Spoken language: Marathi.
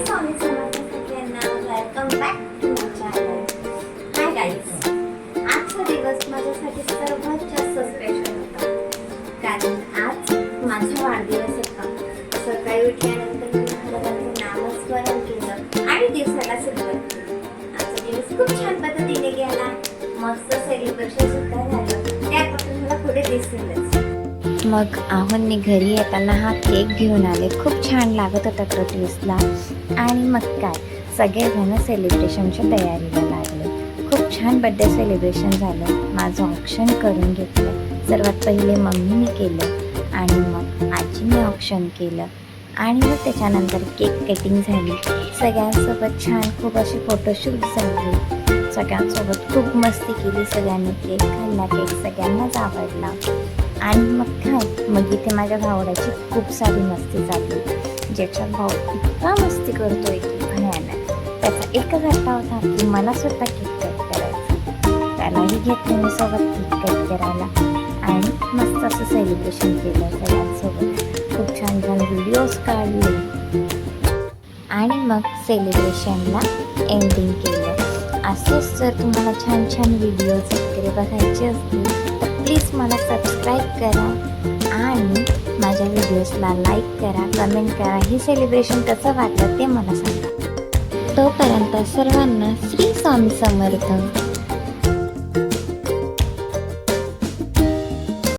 स्वामी समर्थ सगळ्यांना welcome back to my channel. Hi guys, आजचा दिवस माझ्यासाठी सर्वात जास्त स्पेशल होता, कारण आज माझा वाढदिवस होता. सकाळी उठल्यानंतर मी भगवानचं नामस्मरण केलं आणि दिवसाला सुरुवात केली. आजचा दिवस खूप छान पद्धतीने गेला. मस्त सेलिब्रेशन सुद्धा झालं, त्यापासून मला पुढे दिसेलच. मग आहोंनी घरी येताना हा केक घेऊन आले. खूप छान लागत होता तो टेस्टला. आणि मग काय, सगळेजण सेलिब्रेशनच्या तयारीला लागले. खूप छान बड्डे सेलिब्रेशन झालं. माझं ऑप्शन करून घेतलं. सर्वात पहिले मम्मीने केलं आणि मग आजीने ऑप्शन केलं आणि मग त्याच्यानंतर केक कटिंग झाली. सगळ्यांसोबत छान खूप असे फोटोशूट झाले. सगळ्यांसोबत खूप मस्ती केली. सगळ्यांनी केक खाल्ला. केक सगळ्यांनाच आवडला. आणि मग काय, मग इथे माझ्या भावड्याची खूप सारी मस्ती चालली. ज्याचा भाऊ इतका मस्ती करतोय की भयानक. त्याचा एकच हट्टा होता की मला स्वतः केक कट करायचा. त्यालाही घेतले मी सोबत केक कट करायला आणि मस्त असं सेलिब्रेशन केलं सगळ्यांसोबत. खूप छान छान व्हिडिओज काढले आणि मग सेलिब्रेशनला एंडिंग केलं. असेच जर तुम्हाला छान छान व्हिडिओज वगैरे बघायचे असतील तर प्लीज मला सबस्क्राईब करा आणि माझ्या व्हिडिओजला लाईक करा, कमेंट करा. हे सेलिब्रेशन कसं वाटलं ते मला सांगा. तोपर्यंत सर्वांना श्री स्वामी समर्थ.